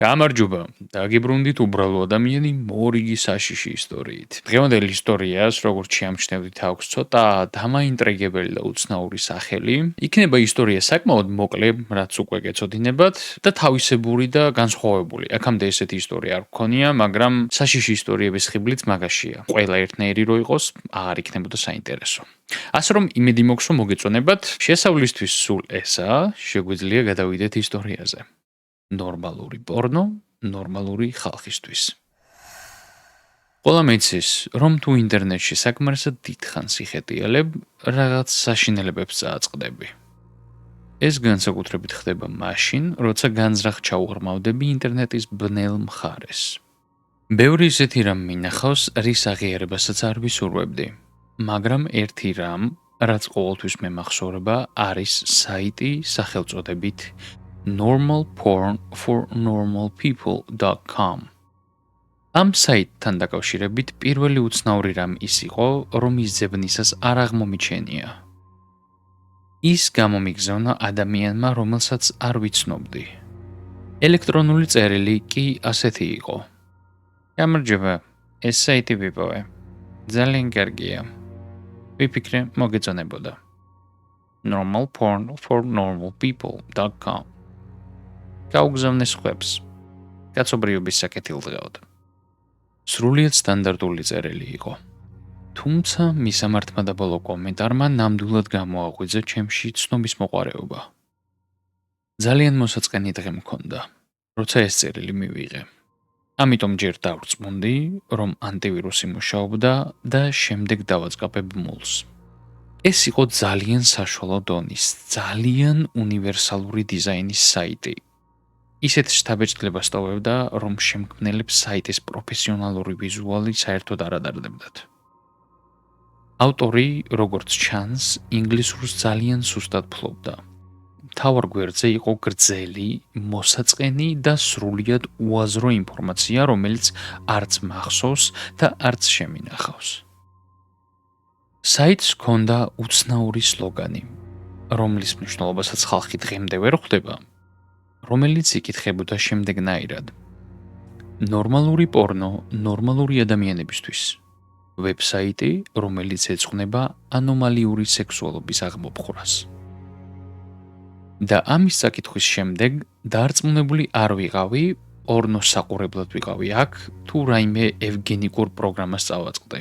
გამარჯობა, დაგიბრუნდით უბრალო ადამიანი მორიგი საშიში ისტორიით. დღევანდელი ისტორიას, როგორც შეამჩნევდით, აქვს ცოტა დამაინტრიგებელი და უცნაური სახელი. იქნება ისტორია საკმაოდ მოკლე, რაც უკვე გეცოდინებათ და თავისებური და განსხვავებული. აქამდე ესეთი ისტორია არ გქონია, მაგრამ საშიში ისტორიების ხიბლიც მაგაშია. ყველა ერთნაირი რო იყოს, აღარ იქნებოდა საინტერესო. ასე რომ იმედი მოქვს, რომ მოგეწონებათ. შესავლისთვის სულ ესაა, შეგვიძლია გადავიდეთ ისტორიაზე. ნორმალური პორნო, ნორმალური ხალხისთვის. ყველა მეცის, რომ თუ ინტერნეტში საკმარისად დიდხანს იხეტიალებ, რაღაც საშინელებებს წააწყდები. ეს განსაკუთრებით ხდება მაშინ, როცა განზრახ ჩაუღრმავდები ინტერნეტის ბნელ მხარეს. ბევრი ისეთი რამ მინახავს, რის აღიარებასაც არ ვისურვებდი, მაგრამ ერთი რამ, რაც ყოველთვის მემახსოვრება, არის საიტი სახელწოდებით normalpornfornormalpeople.com. ამ საიტთან დაკავშირებით პირველი უცნაური რამ ის იყო, რომ ის ძებნისას არ აღმომიჩენია. ის გამომიგზავნა ადამიანმა, რომელსაც არ ვიცნობდი. ელექტრონული წერილი კი ასეთი იყო. გამარჯობა, ეს საიტი ვიპოვე. ძალიან კარგია. ვიფიქრე, მოგეწონებოდა. normalpornfornormalpeople.com. გაუგზავნე სხვებს. კაცობრიობის საკეთილდღეოდ. სრულიად სტანდარტული წერილი იყო. თუმცა მისამართმა და ბოლო კომენტარმა ნამდვილად გამოაღვიძა ჩემში ცნობის მოყარეობა. ძალიან მოსაწყენი დღე მქონდა, როცა ეს წერილი მივიღე. ამიტომ ჯერ დავრწმუნდი, რომ ანტივირუსი მუშაობდა და შემდეგ დავაწყაპებ მულს. ეს იყო ძალიან საშუალო დონის, ძალიან უნივერსალური დიზაინის საიტი. ისეთ შთაბეჭდილებას ტოვებდა, რომ შემქმნელებს საიტის პროფესიონალური ვიზუალი საერთოდ არ ადარდებდათ. ავტორი, როგორც ჩანს, ინგლისურს ძალიან სუსტად ფლობდა. მთავარ გვერდზე იყო გრძელი, მოსაწყენი და სრულიად უაზრო ინფორმაცია, რომელიც არც მახსოვს და არც შემინახავს. საიტს ჰქონდა უცნაური სლოგანი, რომლის მნიშვნელობასაც ხალხი დღემდე ვერ ხვდება, რომელიც იკითხებოდა შემდეგნაირად: ნორმალური პორნო ნორმალური ადამიანებისთვის. ვებსაიტი, რომელიც ეძღვნება ანომალიური სექსუალობის აღმოფხვრას. და ამის საკითხვის შემდეგ დარწმუნებული არ ვიყავი, პორნოს საყურებლად ვიყავი აქ, თუ რაიმე ევგენიკურ პროგრამას წავაწყდე.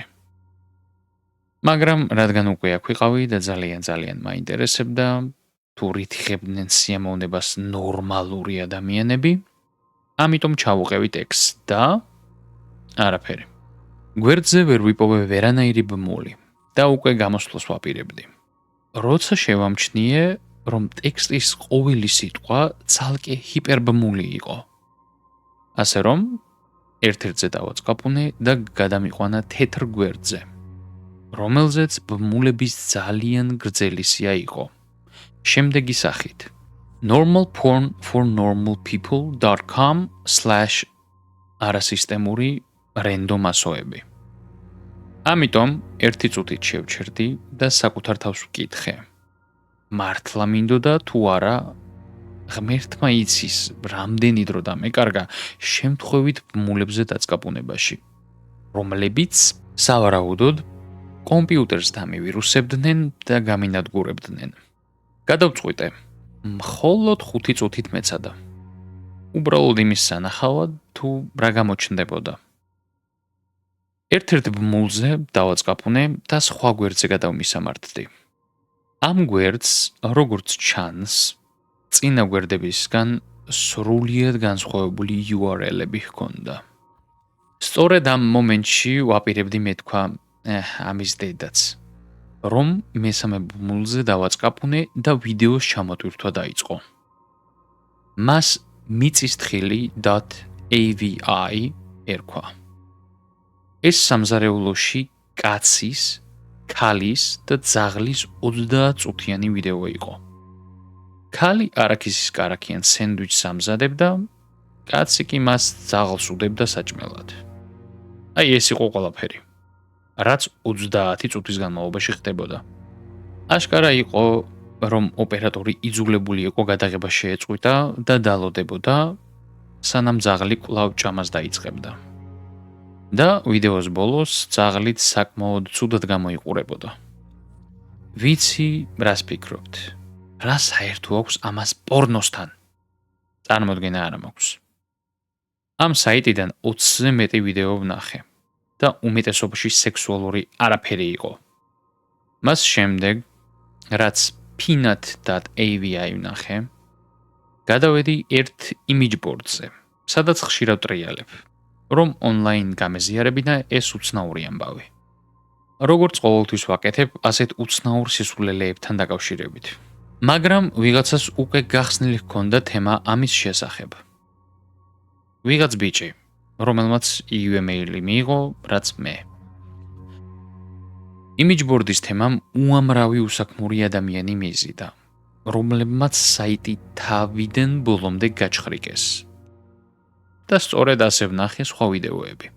მაგრამ რადგან უკვე აქ ვიყავი და ძალიან მაინტერესებდა, თუ რით იღებდნენ სიამოვნებას ნორმალური ადამიანები, ამიტომ ჩავუყევი ტექსტს და არაფერი. გვერდზე ვერ ვიპოვე ვერანაირი ბმული და უკვე გამოსვლას ვაპირებდი. როცა შევამჩნიე, რომ ტექსტის ყოველი სიტყვა ცალკე ჰიპერბმული იყო. ასე რომ, ერთ-ერთზე დავაწყაპუნე და გადამიყვანა თეთრ გვერდზე, რომელზეც ბმულების ძალიან გრძელი სია იყო. შემდეგი სახით: normalpornfornormalpeople.com/არასისტემური რენდომ ასოები. ამიტომ ერთი წუთით შევჩერდი და საკუთარ თავს ვკითხე. მართლა მინდოდა თუ არა, ღმერთმა იცის, რამდენი დრო დამეკარგა შემთხვევით ბმულებზე დაწყაპუნებაში, რომლებიც, სავარაუდოდ, კომპიუტერს დამივირუსებდნენ და გამინადგურებდნენ. გადავწყვიტე, მხოლოდ 5 წუთით მეცადა. უბრალოდ იმის სანახავად, თუ რა გამოჩნდებოდა. ერთ-ერთ ბმულზე დავაწყაპუნე და სხვა გვერდზე გადავმისამართდი. ამ გვერდს, როგორც ჩანს, წინა გვერდებისგან სრულიად განსხვავებული URL-ები ჰქონდა. სწორედ ამ მომენტში ვაპირებდი მეთქვა, ამის დედაც, რომ მესამე ბმულზე დავაწყაპუნე და ვიდეოს ჩამოტვირთვა დაიწყო. მას მიწისთხილი.avi ერქვა. ეს სამზარეულოში კაცის, ქალის და ძაღლის 30 წუთიანი ვიდეო იყო. ქალი არაქისის კარაქიან სენდვიჩს ამზადებდა, კაცი კი მას ძაღლს უდებდა საჭმელად. აი ეს იყო ყველაფერი, რაც 30 წუთის განმავლობაში ხდებოდა. აშკარა იყო, რომ ოპერატორი იძულებული იყო გადაღება შეეწყვიტა და დალოდებოდა, სანამ ძაღლი კვლავ ჭამას დაიწყებდა. და ვიდეოს ბოლოს ძაღლით საკმაოდ ცუდად გამოიყურებოდა. ვიცი, რას ფიქრობთ? რა საერთო აქვს ამას პორნოსთან? წარმოდგენა არ მაქვს. ამ საიტიდან 20-ზე მეტი ვიდეო ვნახე და უმეტესობაში სექსუალური არაფერი იყო. მას შემდეგ, რაც peanut.avi ვნახე, გადავედი ერთ იმიჯბორდზე, სადაც ხშირად ტრიალებ, რომ ონლაინ გამეზიარებინა ეს უცნაური ამბავი. როგორც ყოველთვის ვაკეთებ, ასეთ უცნაურ სისულელეებთან დაკავშირებით. მაგრამ ვიღაცას უკვე გახსნილი ჰქონდა თემა ამის შესახებ. ვიღაც ბიჭი, რომელმაც იგივე მეილი მიიღო, რაც მე. იმიჯბორდის თემამ უამრავი უსაქმური ადამიანი მიზიდა, რომლებმაც საიტი თავიდან ბოლომდე გაჩხრიკეს. და სწორედ ასე ვნახე სხვა ვიდეოები.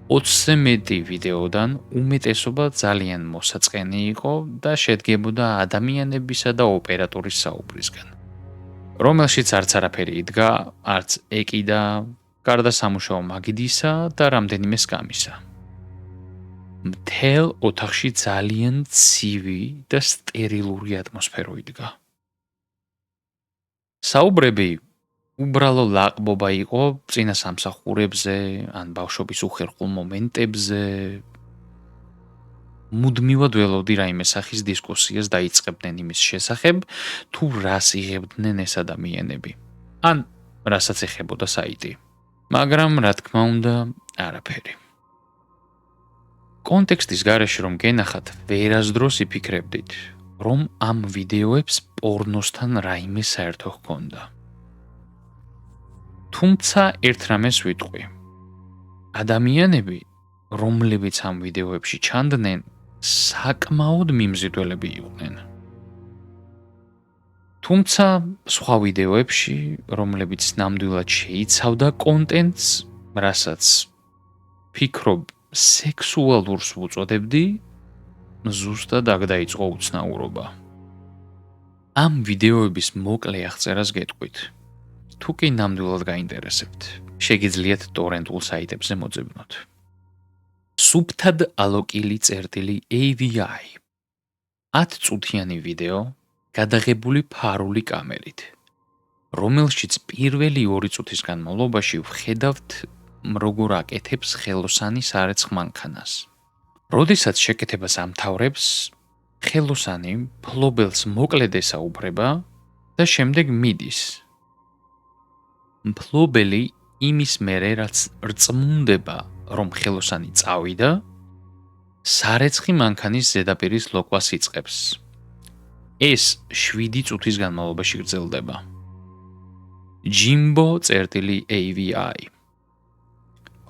20-ზე მეტი ვიდეოდან უმეტესობა ძალიან მოსაწყენი იყო და შედგებოდა ადამიანებისა და ოპერატორის საუბრისგან, რომელშიც არც არაფერი იდგა, არც ეკიდა, გარდა სამუშაო მაგიდისა და რამდენიმე სკამისა. მთელ ოთახში ძალიან ცივი და სტერილური ატმოსფერო იდგა. საუბრები უბრალო ლაყბობა იყო წინა სამსახურებზე, ან ბავშვობის უხერხულ მომენტებზე. მუდმივად ველოდი რაიმე სახის დისკუსიას დაიწყებდნენ იმის შესახებ, თუ რას იღებდნენ ეს ადამიანები, ან რასაც ეხებოდა საიტი. მაგრამ, რა თქმა უნდა, არაფერი. კონტექსტის გარეშე რომ გენახათ, ვერასდროს იფიქრებდით, რომ ამ ვიდეოებს პორნოსთან რაიმე საერთო ჰქონდა. თუმცა ერთ რამეს ვიტყვი. ადამიანები, რომლებიც ამ ვიდეოებში ჩანდნენ, საკმაოდ მიმზიდველები იყვნენ. თუმცა სხვა ვიდეოებში, რომლებიც ნამდვილად შეიცავდა კონტენტს, რასაც ფიქრობ სექსუალურს ვუწოდებდი, ზუსტად აქ დაიწყო უცნაურობა. ამ ვიდეოების მოკლე აღწერას გეტყვით. თუ კი ნამდვილად გაინტერესებთ, შეგიძლიათ ტორენტულ საიტებზე მოძებნოთ. სუფთად ალოკილი წერტილი AVI 10 წუთიანი ვიდეო გადაღებული ფარული კამერით, რომელშიც პირველი 2 წუთის განმავლობაში ვხედავთ, როგორ აკეთებს ხელოსანი სარეცხ მანქანას. როდესაც შეკეთებას ამთავრებს, ხელოსანი მფლობელს მოკლედ ესაუბრება და შემდეგ მიდის. მფლობელი იმის მერე, რაც რწმუნდება, რომ ხელოსანი წავიდა, სარეცხი მანქანის ზედაპირის ლოკვას იწყებს. ეს 7 წუთის განმავლობაში გრძელდება. Jimbo.avi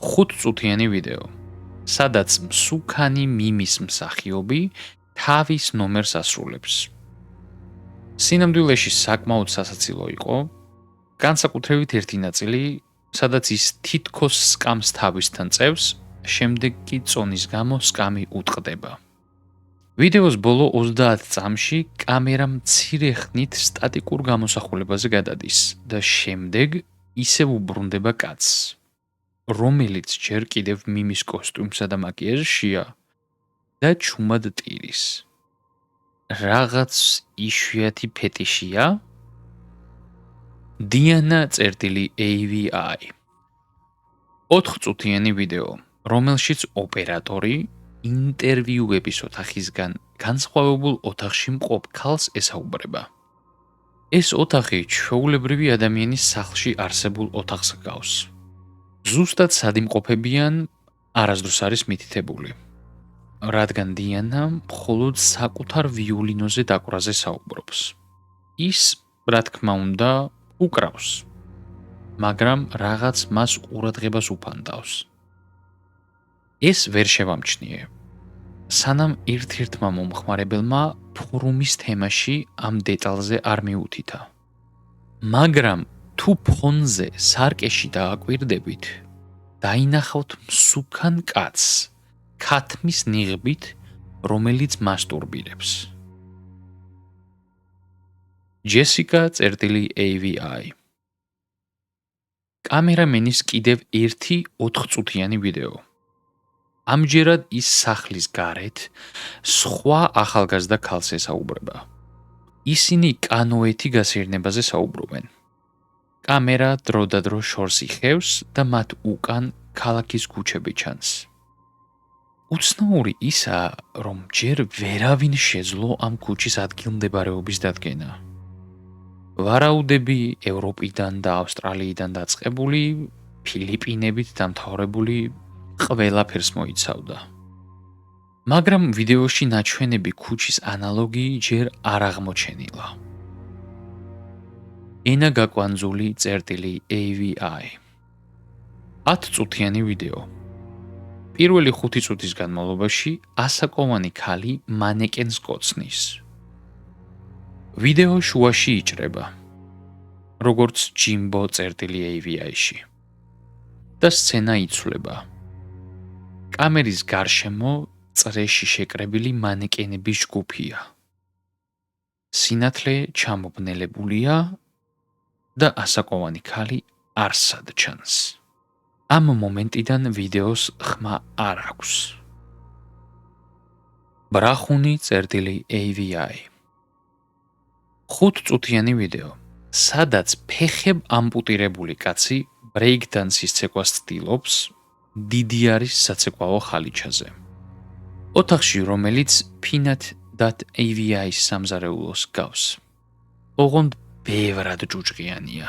5 წუთიანი ვიდეო, სადაც მსუქანი მიმის მსახიობი თავის ნომერს ასრულებს. სინამდვილეში საკმაოდ სასაცილო იყო, განსაკუთრებით ერთი ნაწილი, სადაც ის თითქოს სკამს თავისთან წევს, შემდეგ კი წონის გამო სკამი უტყდება. ვიდეოს ბოლო 30 წამში კამერა მცირე ხნით სტატიკურ გამოსახულებაზე გადადის და შემდეგ ისევ უბრუნდება კაცს, რომელიც ჯერ კიდევ მიმის კოსტიუმსა და მაკიაჟშია და ჩუმად ტირის. რაღაც იშვიათი ფეტიშია? Diana.avi 4 წუთიანი ვიდეო, რომელშიც ოპერატორი ინტერვიუების ოთახისგან განსხვავებულ ოთახში მყოფ ქალს ესაუბრება. ეს ოთახი ჩვეულებრივი ადამიანის სახლში არსებულ ოთახს ჰგავს. ზუსტად სად იმყოფებიან, არასდროს არის მითითებული. რადგან დიანა მხოლოდ საკუთარ ვიოლინოზე დაკვრაზე საუბრობს. ის, რა თქმა უნდა, უკრავს, მაგრამ რაღაც მას ყურადღებას უფანდავს. ეს ვერ შევამჩნიე, სანამ ერთ-ერთმა მომხმარებელმა ფორუმის თემაში ამ დეტალზე არ მიუთითა. მაგრამ თუ ფონზე სარკეში დააკვირდებით, დაინახავთ მსუქან კაცს, ქათმის ნიღბით, რომელიც მასტურბირებს. Jessica.avi კამერამენის კიდევ ერთი 4 წუთიანი ვიდეო. ამჯერად ის სახლის გარეთ სხვა ახალგაზრდა ქალს ესაუბრება. ისინი კანოეთი გასეირნებაზე საუბრობენ. კამერა დროდადრო შორს იხევს და მათ უკან ქალაქის ქუჩები ჩანს. უცნაური ისაა, რომ ჯერ ვერავინ შეძლო ამ ქუჩის ადგილმდებარეობის დადგენა. ვარაუდები ევროპიდან და ავსტრალიიდან დაწყებული, ფილიპინებით დამთავრებული ყველაფერს მოიცავდა. მაგრამ ვიდეოში ნაჩვენები ქუჩის ანალოგი ჯერ არ აღმოჩენილა. ენა გაკვანძული წერტილი AVI. 10 წუთიანი ვიდეო. პირველი 5 წუთის განმავლობაში ასაკოვანი ქალი მანეკენს კოცნის. ვიდეო შუაში იჭრება, როგორც ჯიმბო წერტილი AVI-ში. და სცენა იცვლება. კამერის გარშემო წრეში შეკრებილი მანეკენების ჯგუფია. სინათლე ჩამობნელებულია და ასაკოვანი ქალი არსად ჩანს. ამ მომენტიდან ვიდეოს ხმა არ აქვს. ბრახუნი წერტილი AVI. 5 წუთიანი ვიდეო, სადაც ფეხებ ამპუტირებული კაცი ბრეიქდანსის ცეკვას ცდილობს, დიდი არის საცეკვაო ხალიჩაზე. ოთახში, რომელიც Peanut.avi-ის სამზარეულოს გავს. ოღონდ ბევრად ჭუჭყიანია.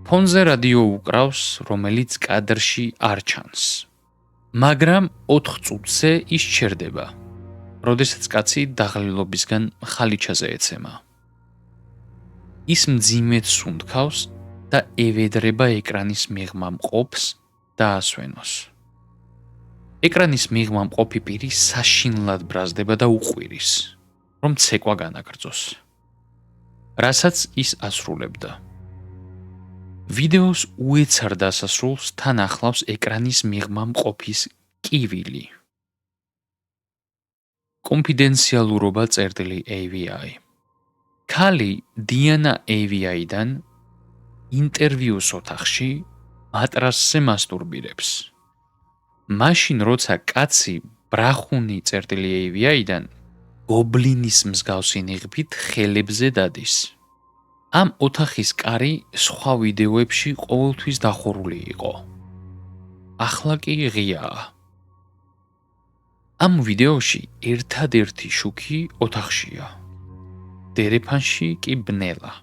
ფონზე რადიო უკრავს, რომელიც კადრში არ ჩანს. მაგრამ 4 წუთზე ის ჩერდება, როდესაც კაცი დაღლილობისგან ხალიჩაზე ეცემა. ის მძიმედ სუნთქავს და ევედრება ეკრანის მიღმა მყოფს დაასვენოს. ეკრანის მიღმა მყოფი პირი საშინლად ბრაზდება და უყვირის, რომ ცეკვა განაგრძოს. რასაც ის ასრულებდა. ვიდეოს უეცარ დასასრულს თან ახლავს ეკრანის მიღმა მყოფის კივილი. კონფიდენციალურობა წერტილი AVI. ქალი დიანა AVI-დან ინტერვიუს ოთახში მატრასზე მასტურბირებს. მაშინ როცა კაცი ბრახუნი წერტილი AVI-დან გობლინის მსგავსი ნიღბით ხელებზე დადის. ამ ოთახის კარი სხვა ვიდეოებში ყოველთვის დახურული იყო. ახლა კი ღიაა. ამ ვიდეოში ერთადერთი შუქი ოთახშია. დერეფანში კი ბნელა.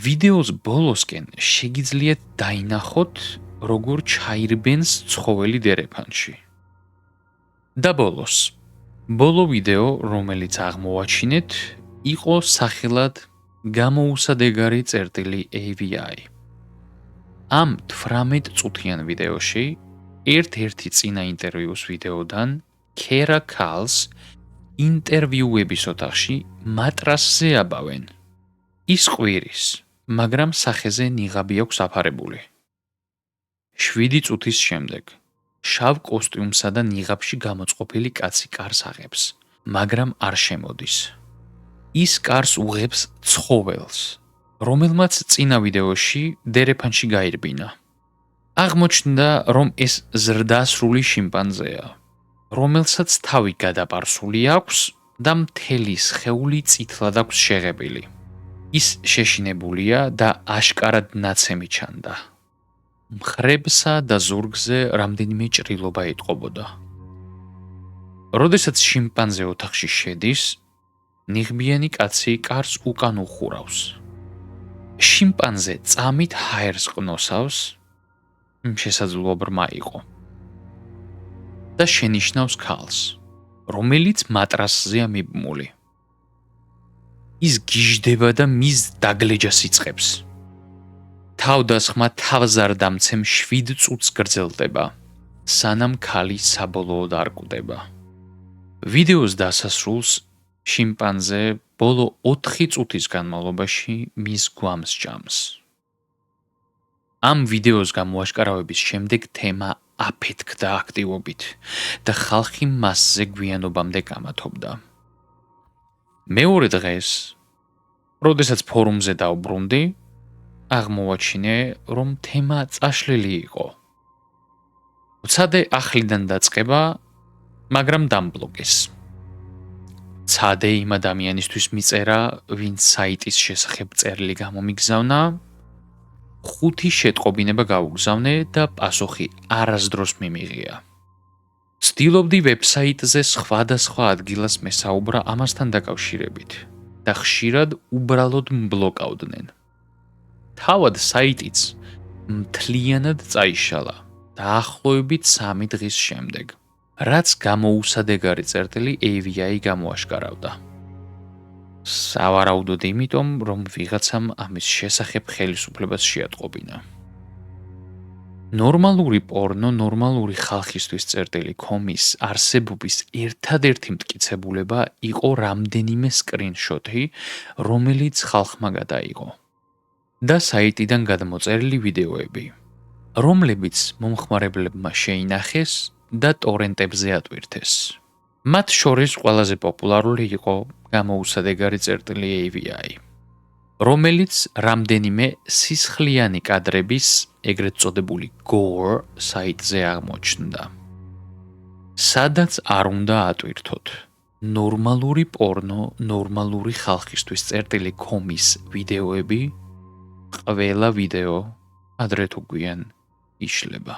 ვიდეოს ბოლოსკენ შეგიძლიათ დაინახოთ, როგორ ჩაირბენს ცხოველი დერეფანში. და ბოლო ვიდეო, რომელიც აღმოვაჩინეთ, იყო სახელად გამოუსადეგარი წერტილი AVI. ამ 18 წუთიან ვიდეოში ერთ-ერთი წინა ინტერვიუს ვიდეოდან ქერა ქალს ინტერვიუების ოთახში მატრასზე აბავენ. ის ყვირის, მაგრამ სახეზე ნიღაბი აქვს აფარებული. 7 წუთის შემდეგ შავ კოსტიუმსა და ნიღაბში გამოწყობილი კაცი კარს აღებს, მაგრამ არ შემოდის. ის კარს უღებს ცხოველს, რომელმაც წინა ვიდეოში დერეფანში გაირბინა. აღმოჩნდა, რომ ეს ზრდასრული შიმპანზეა, რომელსაც თავი გადაპარსული აქვს და მთელი სხეული წითლად აქვს შეღებილი. ის შეშინებულია და აშკარად ნაცემი ჩანდა. მხრებსა და ზურგზე რამდენიმე ჭრილობა ეტყობოდა. როდესაც შიმპანზე ოთახში შედის, ნიღბიანი კაცი კარს უკან უხურავს. შიმპანზე წამით ჰაერს ყნოსავს, შესაძლოა ბრმა იყო. და შენიშნავს ქალს, რომელიც მატრასზეა მიბმული. ის გიჟდება და მის დაგლეჯას იწყებს. თავდასხმა თავზარდამცემ 7 წუთს გრძელდება, სანამ ქალი საბოლოოდ არ კვდება. ვიდეოს დასასრულს შიმპანზე ბოლო 4 წუთის განმავლობაში მის გვამს ჭამს. ამ ვიდეოს გამოაშკარავების შემდეგ თემა აფეთქდა აქტივობით და ხალხი მასზე გვიანობამდე გამათობდა. მეორე დღეს, როდესაც ფორუმზე დავბრუნდი, აღმოვაჩინე, რომ თემა წაშლილი იყო. უცადე ახლიდან დაწყება, მაგრამ დამბლოკეს. ცადე იმ ადამიანისთვის მიწერა, ვინც საიტის შესახებ წერილი გამომიგზავნა, 5 შეტყობინება გაუგზავნე და პასუხი არასდროს მიმიღია. ვცდილობდი ვებსაიტზე სხვადასხვა ადგილას მესაუბრა ამასთან დაკავშირებით და ხშირად უბრალოდ მბლოკავდნენ. თავად საიტიც მთლიანად წაიშალა დაახლოებით 3 დღის შემდეგ, რაც გამოუსადეგარი წერტილი AVI გამოაშკარავდა. სავარაუდოდ იმიტომ, რომ ვიღაცამ ამის შესახებ ხელისუფლებას შეატყობინა. ნორმალური პორნო ნორმალური ხალხისთვის წერტილი com-ის არსებობის ერთადერთი მტკიცებულება იყო რამდენიმე სკრინშოტი, რომელიც ხალხმა გადაიღო. და საიტიდან გადმოწერილი ვიდეოები, რომლებიც მომხმარებლებმა შეინახეს და ტორენტებზე ატვირთეს. მათ შორის ყველაზე პოპულარული იყო გამოუსადეგარი წერტილი AVI, რომელიც რამდენიმე სისხლიანი კადრების, ეგრეთ წოდებული gore საიტზე აღმოჩნდა. სადაც არ უნდა ატვირთოთ. ნორმალური პორნო ნორმალური ხალხისთვის წერტილი com-ის ვიდეოები, ყველა ვიდეო ადრე თუ გვიან იშლება.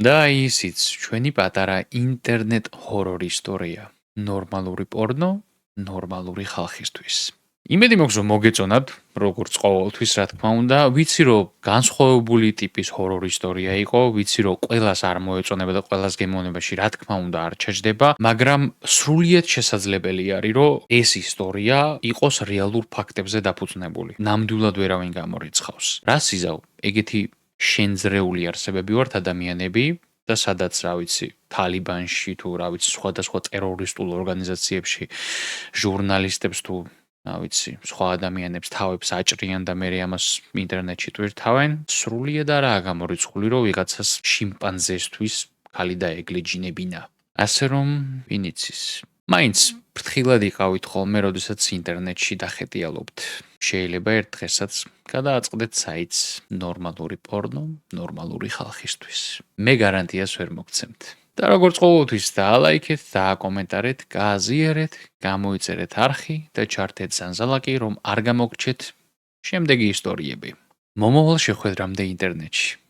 და ისიც ჩვენი პატარა ინტერნეტ ჰორორ ისტორია. ნორმალური პორნო ნორმალური ხალხისთვის. იმედი მაქვს, რომ მოგეწონათ, როგორც ყოველთვის, რა თქმა უნდა, ვიცი, რომ განსხვავებული ტიპის ჰორორ ისტორია იყო, ვიცი, რომ ყველას არ მოეწონება და ყველას გემოვნებაში, რა თქმა უნდა, არ ჩაჯდება, მაგრამ სრულიად შესაძლებელი არის, რომ ეს ისტორია იყოს რეალურ ფაქტებზე დაფუძნებული. ნამდვილად ვერავინ გამორიცხავს. რას იზავ? ეგეთი შენძრეული არსებები ვართ ადამიანები და სადაც, რა ვიცი, თალიბანში თუ რა ვიცი, სხვადასხვა ტერორისტულ ორგანიზაციებში ჟურნალისტებს თუ რა ვიცი, სხვა ადამიანებს თავებს აჭრიან და მერე ამას ინტერნეტში ტვირთავენ, სრულიად არაა გამორიცხული, რომ ვიღაცას შიმპანზესთვის ხალი დაეგლეჯინებინა. ასე რომ, ვინ იცის. მაინც ფრთხილად იყავით ხოლმე, როდესაც ინტერნეტში დახეტიალობთ. შეიძლება ერთ დღესაც გადააწყდეთ საიტს ნორმალური პორნო ნორმალური ხალხისთვის. მე გარანტიას ვერ მოგცემთ. და როგორც ყოველთვის დაალაიქეთ, დააკომენტარეთ, გააზიარეთ, გამოიწერეთ არხი და ჩართეთ ზანზალაკი, რომ არ გამოგრჩეთ შემდეგი ისტორიები. მომავალ შეხვედრამდე ინტერნეტში.